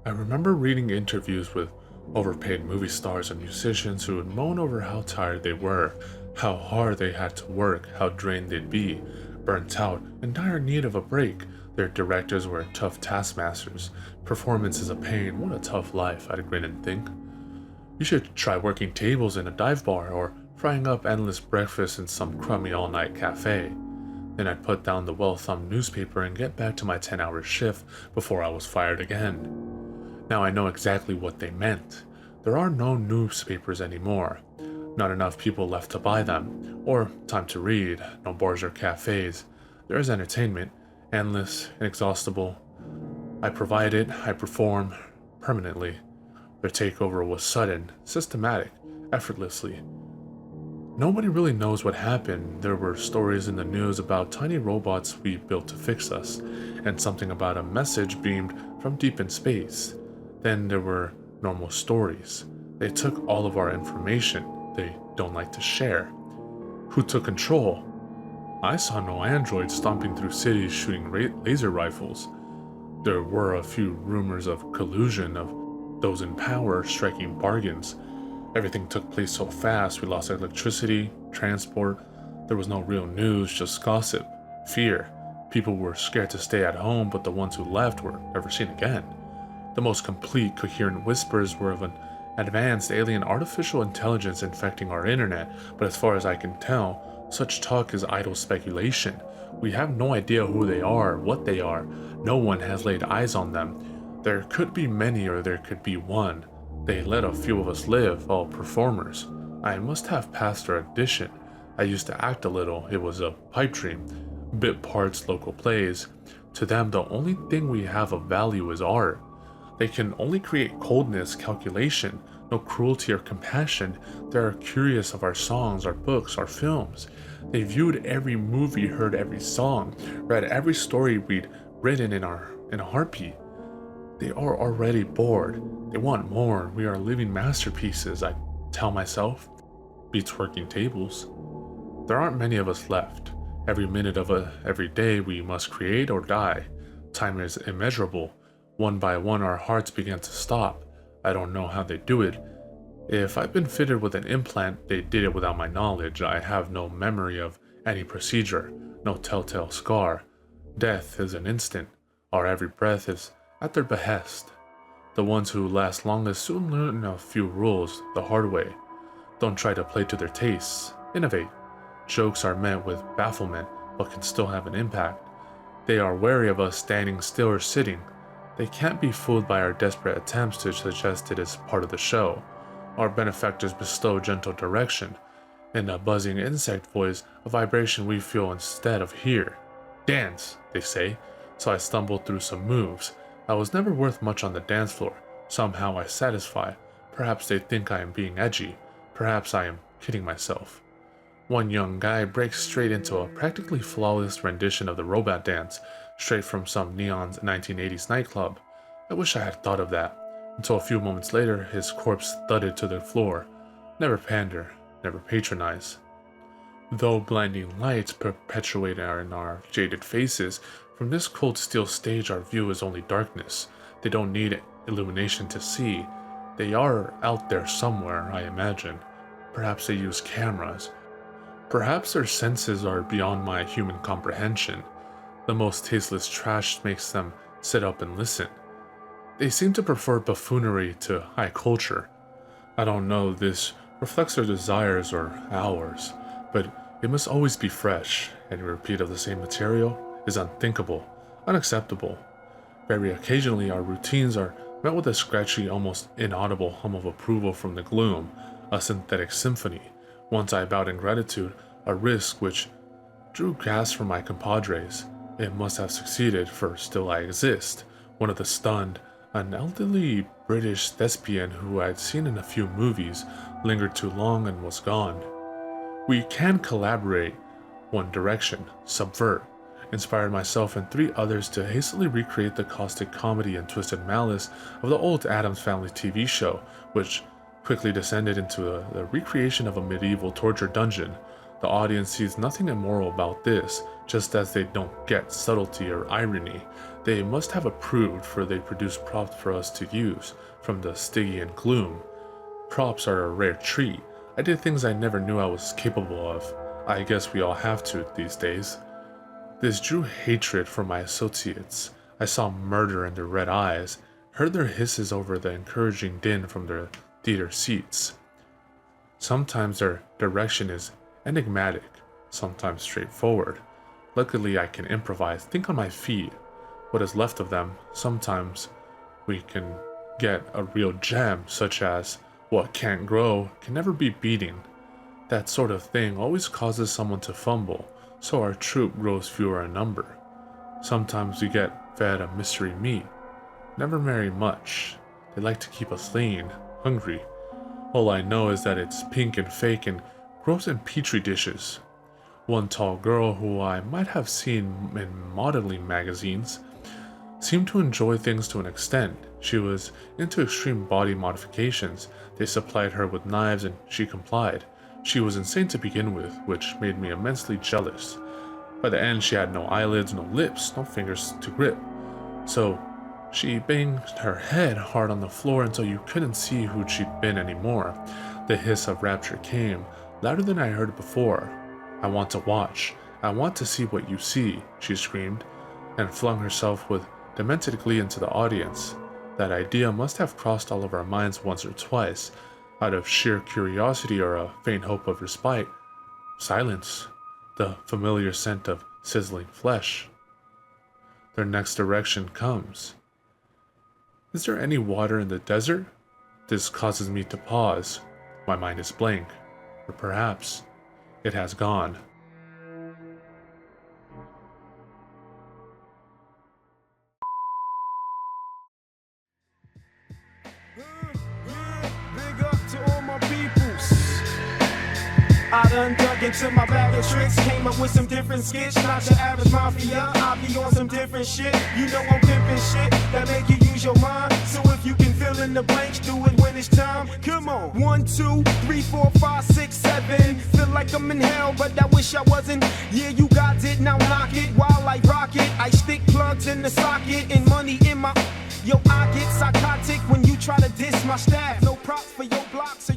I remember reading interviews with overpaid movie stars and musicians who would moan over how tired they were, how hard they had to work, how drained they'd be, burnt out, in dire need of a break. Their directors were tough taskmasters. Performance is a pain. What a tough life, I'd grin and think. You should try working tables in a dive bar or frying up endless breakfasts in some crummy all-night cafe. Then I'd put down the well-thumbed newspaper and get back to my 10-hour shift before I was fired again. Now I know exactly what they meant. There are no newspapers anymore. Not enough people left to buy them, or time to read, no bars or cafes. There is entertainment, endless, inexhaustible. I provide it, I perform, permanently. Their takeover was sudden, systematic, effortlessly. Nobody really knows what happened. There were stories in the news about tiny robots we built to fix us, and something about a message beamed from deep in space. Then there were normal stories. They took all of our information they don't like to share. Who took control? I saw no androids stomping through cities shooting laser rifles. There were a few rumors of collusion, of those in power striking bargains. Everything took place so fast, we lost electricity, transport. There was no real news, just gossip, fear. People were scared to stay at home, but the ones who left were never seen again. The most complete, coherent whispers were of an advanced alien artificial intelligence infecting our internet, but as far as I can tell, such talk is idle speculation. We have no idea who they are, what they are. No one has laid eyes on them. There could be many or there could be one. They let a few of us live, all performers. I must have passed their audition. I used to act a little, it was a pipe dream. Bit parts, local plays. To them, the only thing we have of value is art. They can only create coldness, calculation, no cruelty or compassion. They are curious of our songs, our books, our films. They viewed every movie, heard every song, read every story we'd written in a heartbeat. They are already bored. They want more. We are living masterpieces, I tell myself. Beats working tables. There aren't many of us left. Every minute of every day we must create or die. Time is immeasurable. One by one our hearts begin to stop. I don't know how they do it. If I've been fitted with an implant, they did it without my knowledge. I have no memory of any procedure, no telltale scar. Death is an instant. Our every breath is at their behest. The ones who last longest soon learn a few rules the hard way. Don't try to play to their tastes. Innovate. Jokes are met with bafflement, but can still have an impact. They are wary of us standing still or sitting. They can't be fooled by our desperate attempts to suggest it is part of the show. Our benefactors bestow gentle direction. In a buzzing insect voice, a vibration we feel instead of hear. Dance, they say, so I stumbled through some moves. I was never worth much on the dance floor. Somehow I satisfy. Perhaps they think I am being edgy. Perhaps I am kidding myself. One young guy breaks straight into a practically flawless rendition of the robot dance, straight from some neon 1980s nightclub. I wish I had thought of that, until a few moments later his corpse thudded to the floor. Never pander, never patronize. Though blinding lights perpetuate in our jaded faces, from this cold steel stage our view is only darkness. They don't need illumination to see. They are out there somewhere, I imagine. Perhaps they use cameras. Perhaps their senses are beyond my human comprehension. The most tasteless trash makes them sit up and listen. They seem to prefer buffoonery to high culture. I don't know, this reflects their desires or ours, but it must always be fresh. Any repeat of the same material is unthinkable, unacceptable. Very occasionally our routines are met with a scratchy, almost inaudible hum of approval from the gloom, a synthetic symphony. Once I bowed in gratitude, a risk which drew gasps from my compadres. It must have succeeded, for still I exist. One of the stunned, an elderly British thespian who I'd seen in a few movies, lingered too long and was gone. We can collaborate. One direction, subvert. Inspired myself and 3 others to hastily recreate the caustic comedy and twisted malice of the old Addams Family TV show, which quickly descended into the recreation of a medieval torture dungeon. The audience sees nothing immoral about this, just as they don't get subtlety or irony. They must have approved, for they produced props for us to use from the Stygian gloom. Props are a rare treat. I did things I never knew I was capable of. I guess we all have to these days. This drew hatred from my associates. I saw murder in their red eyes, heard their hisses over the encouraging din from their theater seats. Sometimes their direction is enigmatic, sometimes straightforward. Luckily I can improvise, think on my feet. What is left of them, sometimes we can get a real gem, such as, what can't grow can never be beaten. That sort of thing always causes someone to fumble, so our troop grows fewer in number. Sometimes we get fed a mystery meat. Never marry much. They like to keep us lean, hungry. All I know is that it's pink and fake and grows in petri dishes. One tall girl who I might have seen in modeling magazines seemed to enjoy things to an extent. She was into extreme body modifications. They supplied her with knives and she complied. She was insane to begin with, which made me immensely jealous. By the end, she had no eyelids, no lips, no fingers to grip. So she banged her head hard on the floor until you couldn't see who she'd been anymore. The hiss of rapture came, louder than I heard before. I want to watch. I want to see what you see, she screamed, and flung herself with demented glee into the audience. That idea must have crossed all of our minds once or twice, out of sheer curiosity or a faint hope of respite. Silence. The familiar scent of sizzling flesh. Their next direction comes. Is there any water in the desert? This causes me to pause. My mind is blank. Or perhaps it has gone. Big up to all my peoples. I done dug into my bag of tricks, came up with some different skits. Not your average mafia, I be on some different shit. You know I'm pimping shit that make you use your mind. So if you can fill in the blanks, do it when it's time. Come on. 1, 2, 3, 4, 5, 6, 7. Feel like I'm in hell, but I wish I wasn't. Yeah, you got it, now knock it while I rock it. I stick plugs in the socket and money in my. Yo, I get psychotic when you try to diss my staff. No props for your blocks.